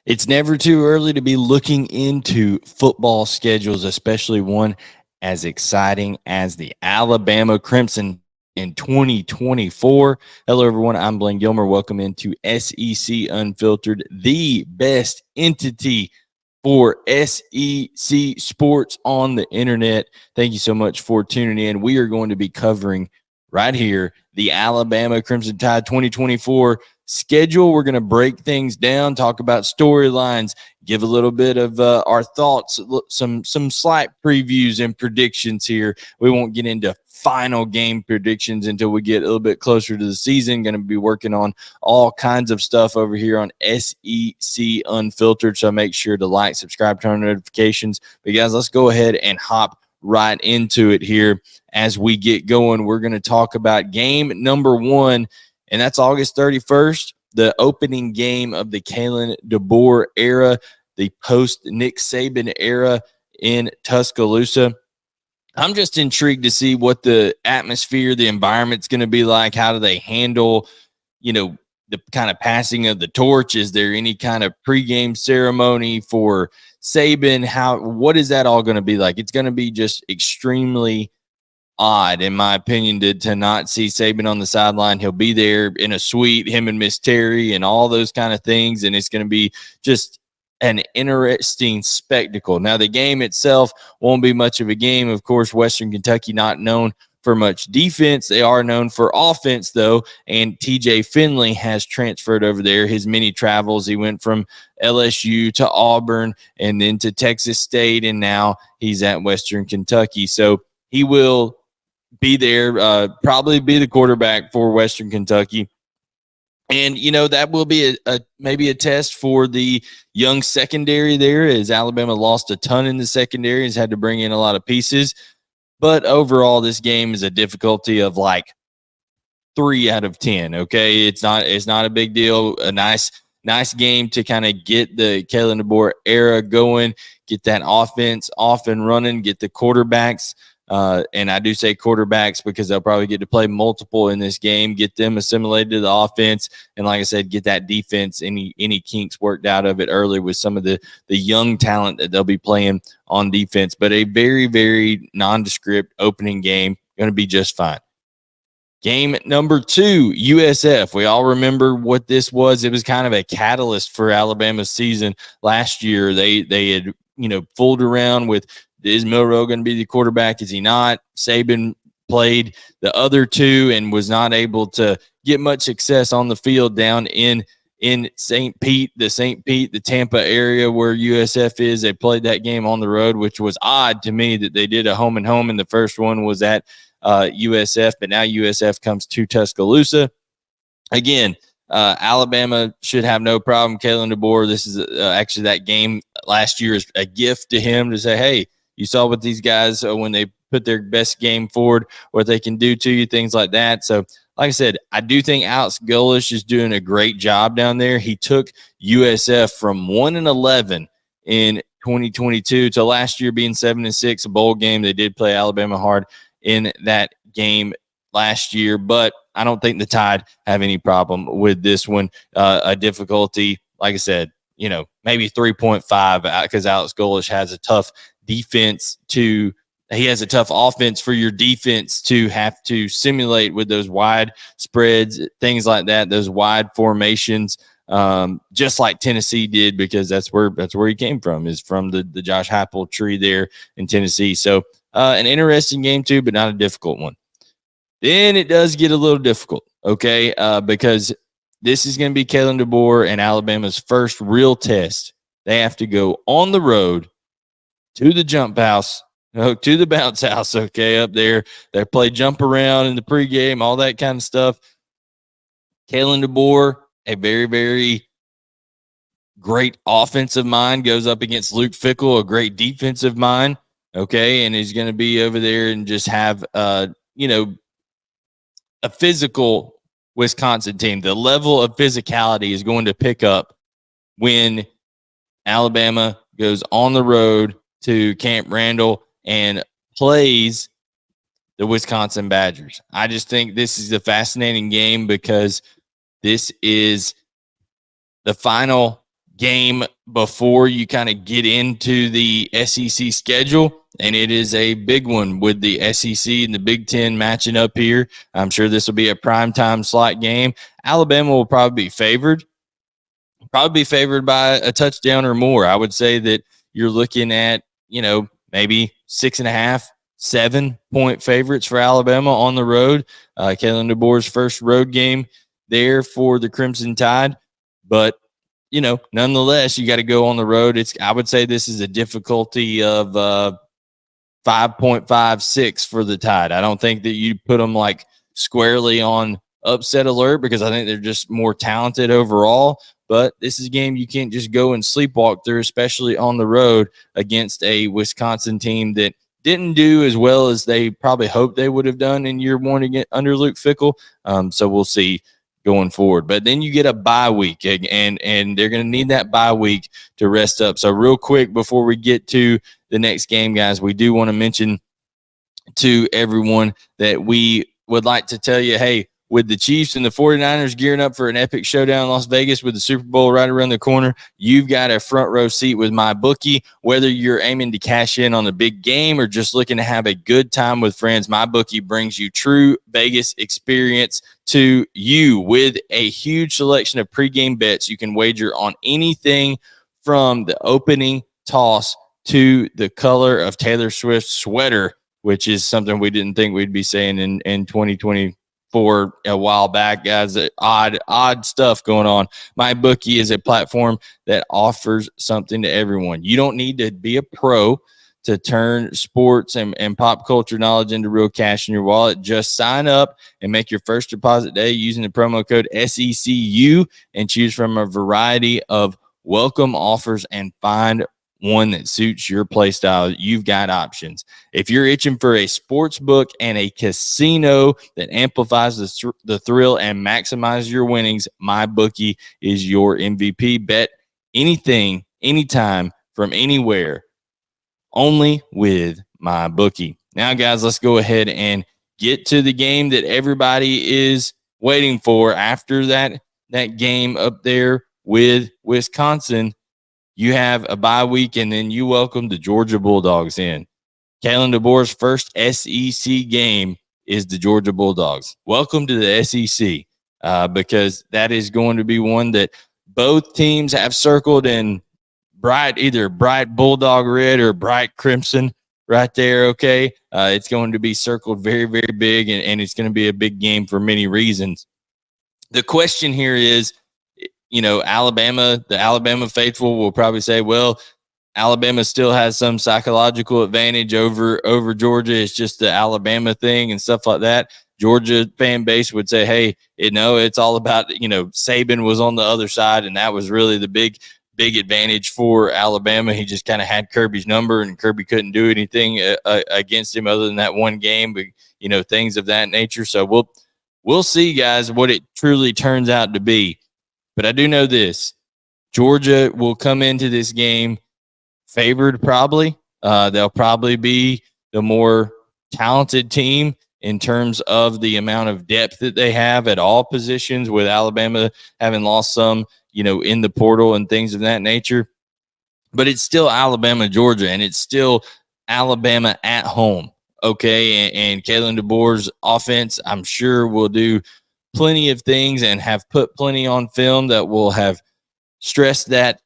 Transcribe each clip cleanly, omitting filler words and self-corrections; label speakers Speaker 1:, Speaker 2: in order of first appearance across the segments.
Speaker 1: It's never too early to be looking into football schedules, especially one as exciting as the Alabama Crimson in 2024. Hello, everyone. I'm Blayne Gilmer. Welcome into SEC Unfiltered, the best entity for SEC sports on the internet. Thank you so much for tuning in. We are going to be covering right here the Alabama Crimson Tide 2024 schedule. We're going to break things down, talk about storylines, give a little bit of our thoughts, some slight previews and predictions here. We won't get into final game predictions until we get a little bit closer to the season. Going to be working on all kinds of stuff over here on SEC Unfiltered. So make sure to like, subscribe, turn on notifications. But guys, let's go ahead and hop right into it here. As we get going, we're going to talk about game number one, and that's August 31st, the opening game of the Kalen DeBoer era, the post-Nick Saban era in Tuscaloosa. I'm just intrigued to see what the atmosphere, the environment's going to be like. How do they handle, the kind of passing of the torch? Is there any kind of pregame ceremony for Saban? What is that all going to be like? It's going to be just extremely odd, in my opinion, to not see Saban on the sideline. He'll be there in a suite, him and Miss Terry and all those kind of things, and it's going to be just an interesting spectacle. Now, the game itself won't be much of a game. Of course, Western Kentucky not known for much defense. They are known for offense, though, and TJ Finley has transferred over there. His many travels, he went from LSU to Auburn and then to Texas State, and now he's at Western Kentucky. So he will be there, probably be the quarterback for Western Kentucky. And, that will be maybe a test for the young secondary there, as Alabama lost a ton in the secondary, has had to bring in a lot of pieces. But overall, this game is a difficulty of like 3 out of 10. Okay. It's not a big deal. A nice game to kind of get the Kalen DeBoer era going, get that offense off and running, get the quarterbacks. And I do say quarterbacks because they'll probably get to play multiple in this game, get them assimilated to the offense. And like I said, get that defense, any kinks worked out of it early with some of the young talent that they'll be playing on defense. But a very, very nondescript opening game, going to be just fine. Game number 2, USF. We all remember what this was. It was kind of a catalyst for Alabama's season last year. They had, fooled around with, is Milroe going to be the quarterback? Is he not? Saban played the other two and was not able to get much success on the field down in St. Pete, the Tampa area where USF is. They played that game on the road, which was odd to me that they did a home and home, and the first one was at USF, but now USF comes to Tuscaloosa. Again, Alabama should have no problem. Kalen DeBoer, this is actually that game last year is a gift to him to say, hey, you saw what these guys, when they put their best game forward, what they can do to you, things like that. So, like I said, I do think Alex Golesh is doing a great job down there. He took USF from 1-11 in 2022 to last year being 7-6, a bowl game. They did play Alabama hard in that game last year, but I don't think the Tide have any problem with this one. A difficulty, like I said, maybe 3.5 because Alex Golesh has a tough defense he has a tough offense for your defense to have to simulate with those wide spreads, things like that, those wide formations, just like Tennessee did, because that's where he came from, is from the Josh Heupel tree there in Tennessee. So an interesting game too, but not a difficult one. Then it does get a little difficult, okay, because this is going to be Kalen DeBoer and Alabama's first real test. They have to go on the road to the to the bounce house, okay, up there. They play jump around in the pregame, all that kind of stuff. Kalen DeBoer, a very, very great offensive mind, goes up against Luke Fickell, a great defensive mind, okay, and he's going to be over there and just have, a physical Wisconsin team. The level of physicality is going to pick up when Alabama goes on the road to Camp Randall and plays the Wisconsin Badgers. I just think this is a fascinating game because this is the final game before you kind of get into the SEC schedule, and it is a big one with the SEC and the Big Ten matching up here. I'm sure this will be a primetime slot game. Alabama will probably be favored by a touchdown or more. I would say that you're looking at, maybe 6.5, 7-point favorites for Alabama on the road. Kalen DeBoer's first road game there for the Crimson Tide. But, nonetheless, you got to go on the road. I would say this is a difficulty of 5.56 for the Tide. I don't think that you put them like squarely on upset alert because I think they're just more talented overall. But this is a game you can't just go and sleepwalk through, especially on the road against a Wisconsin team that didn't do as well as they probably hoped they would have done in year one under Luke Fickell. So we'll see going forward. But then you get a bye week, and they're going to need that bye week to rest up. So real quick before we get to the next game, guys, we do want to mention to everyone that we would like to tell you, hey, with the Chiefs and the 49ers gearing up for an epic showdown in Las Vegas with the Super Bowl right around the corner, you've got a front row seat with MyBookie. Whether you're aiming to cash in on the big game or just looking to have a good time with friends, MyBookie brings you true Vegas experience to you with a huge selection of pregame bets. You can wager on anything from the opening toss to the color of Taylor Swift's sweater, which is something we didn't think we'd be saying in 2020. For a while back, guys, odd stuff going on. MyBookie is a platform that offers something to everyone. You don't need to be a pro to turn sports and pop culture knowledge into real cash in your wallet. Just sign up and make your first deposit day using the promo code SECU and choose from a variety of welcome offers and find one that suits your play style. You've got options. If you're itching for a sports book and a casino that amplifies the thrill and maximizes your winnings, MyBookie is your MVP. Bet anything, anytime, from anywhere, only with MyBookie. Now, guys, let's go ahead and get to the game that everybody is waiting for after that game up there with Wisconsin. You have a bye week, and then you welcome the Georgia Bulldogs in. Kalen DeBoer's first SEC game is the Georgia Bulldogs. Welcome to the SEC, because that is going to be one that both teams have circled in either bright Bulldog red or bright crimson right there, okay? It's going to be circled very, very big, and it's going to be a big game for many reasons. The question here is, the Alabama faithful will probably say, well, Alabama still has some psychological advantage over Georgia. It's just the Alabama thing and stuff like that. Georgia fan base would say, hey, it's all about, Saban was on the other side, and that was really the big advantage for Alabama. He just kind of had Kirby's number, and Kirby couldn't do anything against him other than that one game, but, things of that nature. So we'll see, guys, what it truly turns out to be. But I do know this. Georgia will come into this game favored probably. They'll probably be the more talented team in terms of the amount of depth that they have at all positions, with Alabama having lost some, in the portal and things of that nature. But it's still Alabama, Georgia, and it's still Alabama at home. Okay. And Kalen DeBoer's offense, I'm sure, will do plenty of things and have put plenty on film that will have stressed that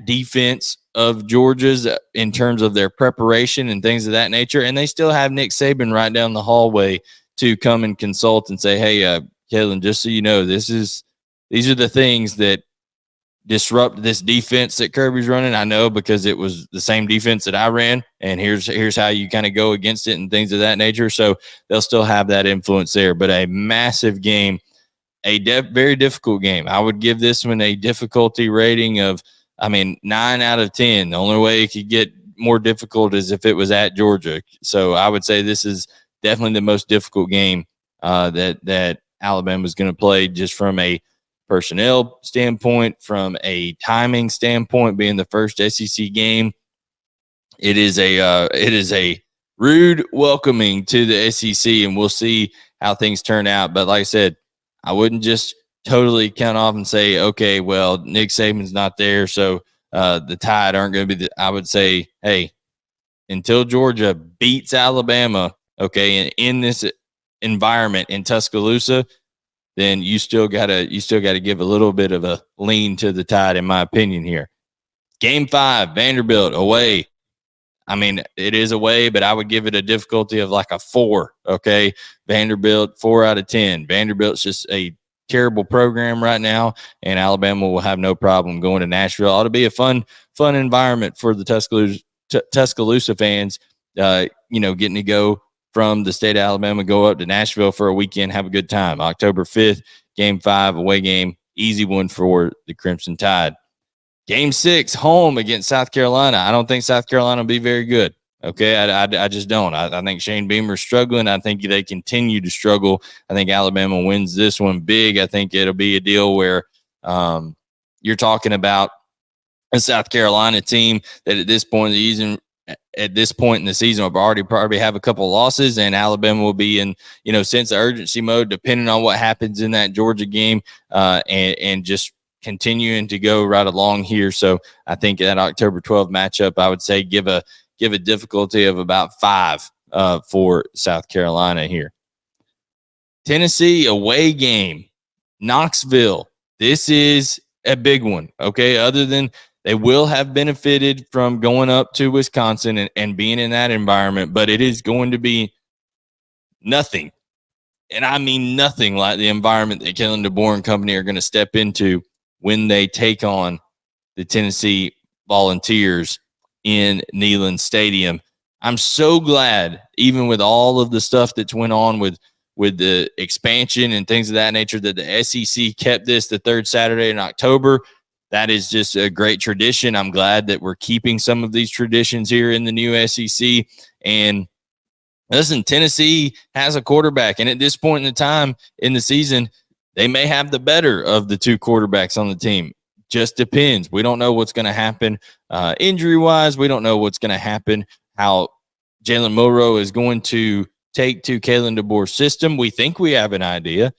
Speaker 1: defense of Georgia's in terms of their preparation and things of that nature. And they still have Nick Saban right down the hallway to come and consult and say, hey, Kalen, just so you know, these are the things that disrupt this defense that Kirby's running. I know, because it was the same defense that I ran, and here's how you kind of go against it and things of that nature. So they'll still have that influence there. But a massive game, very difficult game. I would give this one a difficulty rating of, 9 out of 10. The only way it could get more difficult is if it was at Georgia. So I would say this is definitely the most difficult game that Alabama is going to play, just from a personnel standpoint, from a timing standpoint, being the first SEC game. It is a rude welcoming to the SEC, and we'll see how things turn out. But like I said, I wouldn't just totally count off and say, okay, well, Nick Saban's not there, so the Tide aren't going to be. I would say, hey, until Georgia beats Alabama, okay, in this environment in Tuscaloosa, then you still gotta give a little bit of a lean to the Tide, in my opinion. Here, Game 5, Vanderbilt away. I mean, it is away, but I would give it a difficulty of like a 4. Okay, Vanderbilt 4 out of 10. Vanderbilt's just a terrible program right now, and Alabama will have no problem going to Nashville. Ought to be a fun environment for the Tuscaloosa fans. Getting to go from the state of Alabama, go up to Nashville for a weekend, have a good time. October 5th, Game 5, away game, easy one for the Crimson Tide. Game 6, home against South Carolina. I don't think South Carolina will be very good. Okay, I just don't. I think Shane Beamer's struggling. I think they continue to struggle. I think Alabama wins this one big. I think it'll be a deal where you're talking about a South Carolina team that at this point in the season will already probably have a couple of losses, and Alabama will be in sense of urgency mode, depending on what happens in that Georgia game, and just continuing to go right along here. So I think that October 12th matchup, I would say give a difficulty of about 5 for South Carolina here. Tennessee away game, Knoxville. This is a big one. Okay, other than they will have benefited from going up to Wisconsin and being in that environment, but it is going to be nothing. And I mean nothing like the environment that Kalen DeBoer and company are going to step into when they take on the Tennessee Volunteers in Neyland Stadium. I'm so glad, even with all of the stuff that's went on with the expansion and things of that nature, that the SEC kept this the third Saturday in October. That is just a great tradition. I'm glad that we're keeping some of these traditions here in the new SEC. And listen, Tennessee has a quarterback, and at this point in the time in the season, they may have the better of the 2 quarterbacks on the team. Just depends. We don't know what's going to happen injury-wise. We don't know what's going to happen, how Jalen Milroe is going to take to Kalen DeBoer's system. We think we have an idea.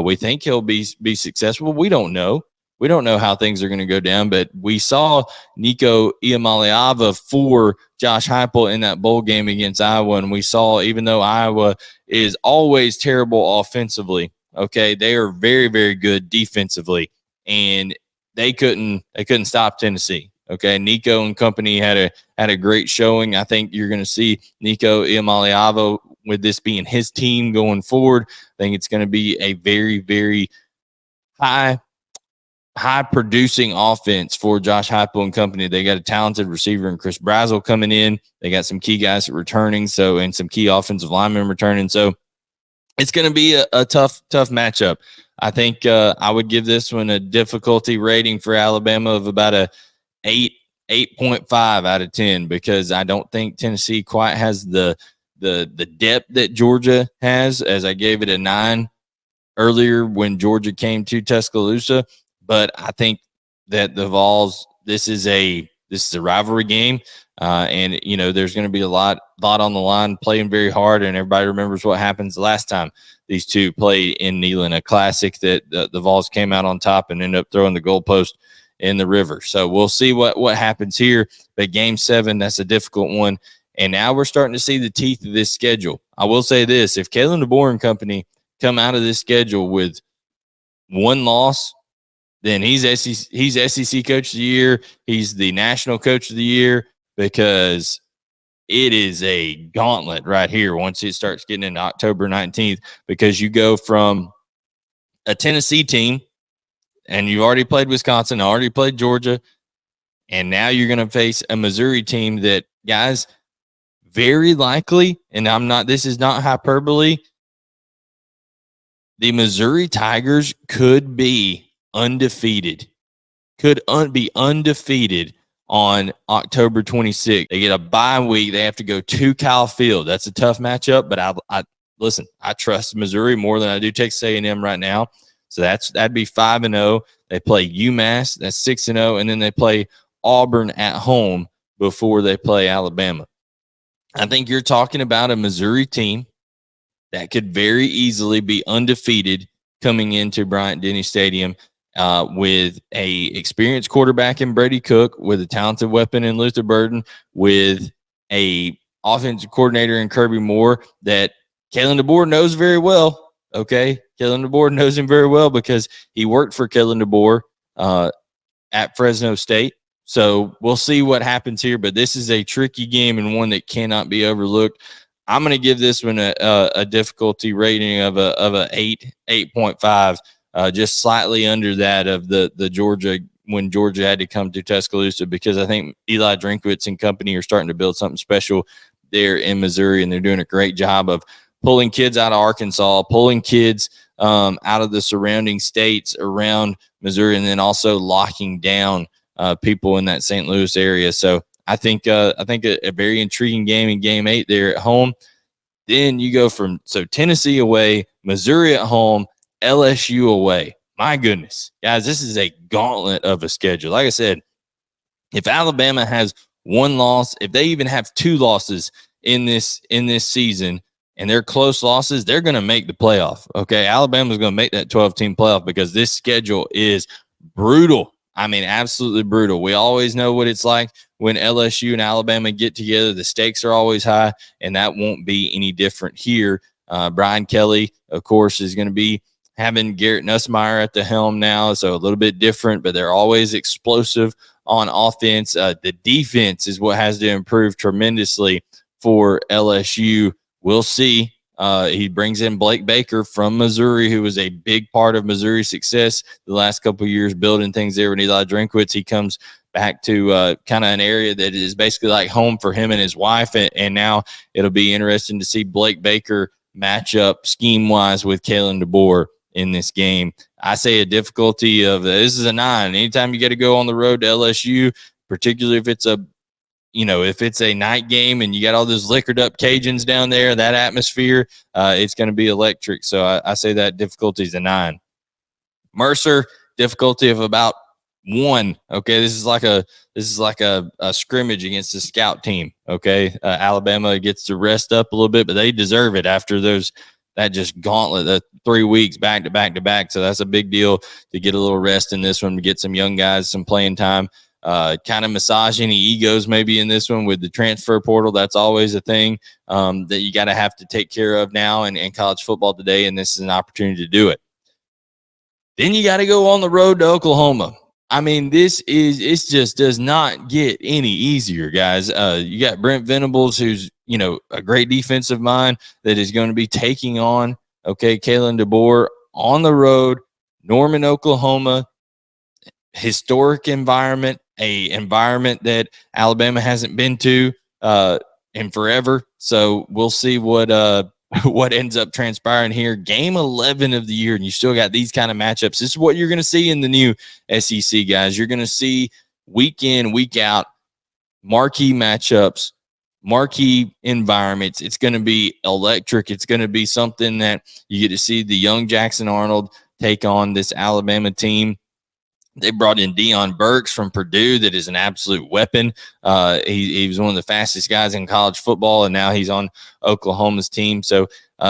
Speaker 1: We think he'll be successful. We don't know. We don't know how things are going to go down, but we saw Nico Iamaleava for Josh Heupel in that bowl game against Iowa, and we saw, even though Iowa is always terrible offensively, okay, they are very, very good defensively, and they couldn't stop Tennessee. Okay, Nico and company had a great showing. I think you're going to see Nico Iamaleava, with this being his team going forward. I think it's going to be a very, very high producing offense for Josh Heupel and company. They got a talented receiver in Chris Brazzell coming in. They got some key guys returning, and some key offensive linemen returning. So it's going to be a tough matchup. I think I would give this one a difficulty rating for Alabama of about a 8.5 out of 10, because I don't think Tennessee quite has the depth that Georgia has, as I gave it a 9 earlier when Georgia came to Tuscaloosa. But I think that the Vols, this is a rivalry game, and there's going to be a lot on the line, playing very hard, and everybody remembers what happens the last time these two played in Neyland, a classic that the Vols came out on top and ended up throwing the goalpost in the river. So we'll see what happens here. But Game 7, that's a difficult one, and now we're starting to see the teeth of this schedule. I will say this: if Kalen DeBoer and company come out of this schedule with 1 loss, then he's SEC Coach of the Year. He's the National Coach of the Year, because it is a gauntlet right here once it starts getting into October 19th, because you go from a Tennessee team, and you already played Wisconsin, already played Georgia, and now you're going to face a Missouri team that, guys, very likely, and this is not hyperbole, the Missouri Tigers could be undefeated, be undefeated on October 26th. They get a bye week. They have to go to Kyle Field. That's a tough matchup, but I trust Missouri more than I do Texas A&M right now. So that'd be 5-0. They play UMass. That's 6-0, and then they play Auburn at home before they play Alabama. I think you're talking about a Missouri team that could very easily be undefeated coming into Bryant-Denny Stadium with a experienced quarterback in Brady Cook, with a talented weapon in Luther Burden, with a offensive coordinator in Kirby Moore that Kalen DeBoer knows very well. Okay, Kalen DeBoer knows him very well because he worked for Kalen DeBoer at Fresno State. So we'll see what happens here, but this is a tricky game and one that cannot be overlooked. I'm going to give this one a difficulty rating of a 8.5, just slightly under that of the Georgia, when Georgia had to come to Tuscaloosa, because I think Eli Drinkwitz and company are starting to build something special there in Missouri, and they're doing a great job of pulling kids out of Arkansas, pulling kids out of the surrounding states around Missouri, and then also locking down people in that St. Louis area. So I think a very intriguing game in Game 8 there at home. Then you go from Tennessee away, Missouri at home, LSU away. My goodness, guys, this is a gauntlet of a schedule. Like I said, if Alabama has one loss, if they even have two losses in this season, and they're close losses, they're going to make the playoff. Okay, Alabama's going to make that 12-team playoff because this schedule is brutal. I mean, absolutely brutal. We always know what it's like when LSU and Alabama get together. The stakes are always high, and that won't be any different here. Brian Kelly, of course, is going to be having Garrett Nussmeier at the helm now, so a little bit different, but they're always explosive on offense. The defense is what has to improve tremendously for LSU. We'll see. He brings in Blake Baker from Missouri, who was a big part of Missouri's success the last couple of years, building things there with Eli Drinkwitz. He comes back to kind of an area that is basically like home for him and his wife. And now it'll be interesting to see Blake Baker match up scheme-wise with Kalen DeBoer in this game. I say a difficulty of this is a 9. Anytime you got to go on the road to LSU, particularly if it's a night game and you got all those liquored up Cajuns down there, that atmosphere, it's going to be electric. So I say that difficulty is a 9. Mercer, difficulty of about 1. Okay, this is like a scrimmage against the scout team. Okay, Alabama gets to rest up a little bit, but they deserve it after that just gauntlet, the 3 weeks back to back to back. So that's a big deal to get a little rest in this one, to get some young guys some playing time. Kind of massage any egos maybe in this one with the transfer portal. That's always a thing that you got to have to take care of now in college football today, and this is an opportunity to do it. Then you got to go on the road to Oklahoma. I mean, it just does not get any easier, guys. You got Brent Venables, who's a great defensive mind that is going to be taking on Kalen DeBoer on the road, Norman, Oklahoma. Historic environment, a environment that Alabama hasn't been to in forever. So we'll see what ends up transpiring here. Game 11 of the year, and you still got these kind of matchups. This is what you're going to see in the new SEC, guys. You're going to see week in, week out, marquee matchups, marquee environments. It's going to be electric. It's going to be something that you get to see the young Jackson Arnold take on this Alabama team. They brought in Deion Burks from Purdue, that is an absolute weapon. He was one of the fastest guys in college football, and now he's on Oklahoma's team. So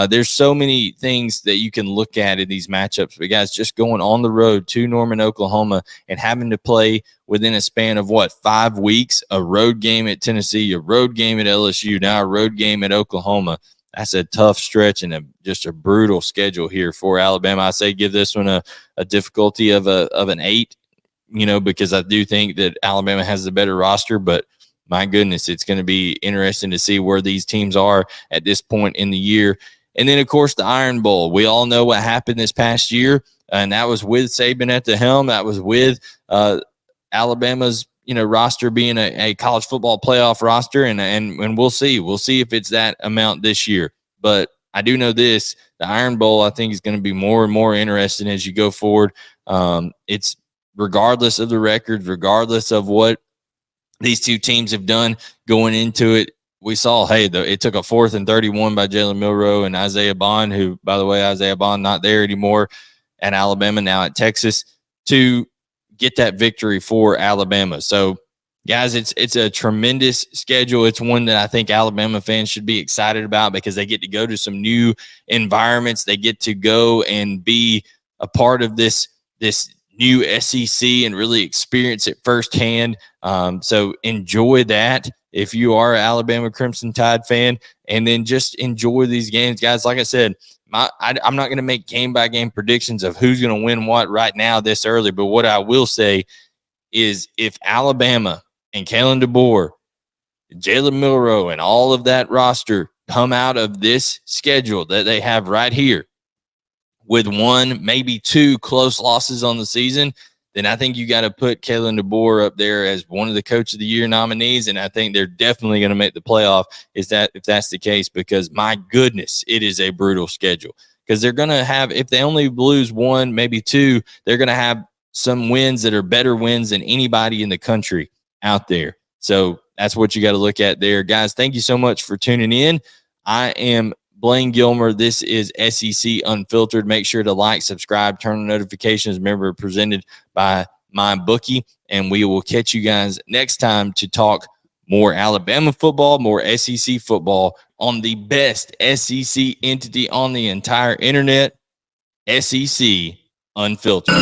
Speaker 1: there's so many things that you can look at in these matchups. But, guys, just going on the road to Norman, Oklahoma, and having to play within a span of, 5 weeks, a road game at Tennessee, a road game at LSU, now a road game at Oklahoma. That's a tough stretch and just a brutal schedule here for Alabama. I say give this one a difficulty of an 8, because I do think that Alabama has the better roster. But my goodness, it's going to be interesting to see where these teams are at this point in the year. And then, of course, the Iron Bowl. We all know what happened this past year, and that was with Saban at the helm. That was with Alabama's roster being a college football playoff roster, and we'll see. We'll see if it's that amount this year. But I do know this: the Iron Bowl, I think, is going to be more and more interesting as you go forward. It's regardless of the records, regardless of what these two teams have done going into it. We saw, it took a 4th and 31 by Jalen Milroe and Isaiah Bond, who, by the way, Isaiah Bond not there anymore at Alabama, now at Texas, to get that victory for Alabama. So, guys, it's a tremendous schedule. It's one that I think Alabama fans should be excited about because they get to go to some new environments. They get to go and be a part of this new SEC and really experience it firsthand. So enjoy that if you are an Alabama Crimson Tide fan, and then just enjoy these games, guys. Like I said, I'm not going to make game-by-game predictions of who's going to win what right now this early, but what I will say is if Alabama and Kalen DeBoer, Jalen Milroe, and all of that roster come out of this schedule that they have right here with one, maybe two close losses on the season, then I think you got to put Kalen DeBoer up there as one of the Coach of the Year nominees, and I think they're definitely going to make the playoff if that's the case, because, my goodness, it is a brutal schedule. Because they're going to have, if they only lose one, maybe two, they're going to have some wins that are better wins than anybody in the country out there. So that's what you got to look at there. Guys, thank you so much for tuning in. I am Blayne Gilmer. This is SEC Unfiltered. Make sure to like, subscribe, turn on notifications. Remember, presented by MyBookie. And we will catch you guys next time to talk more Alabama football, more SEC football on the best SEC entity on the entire internet, SEC Unfiltered.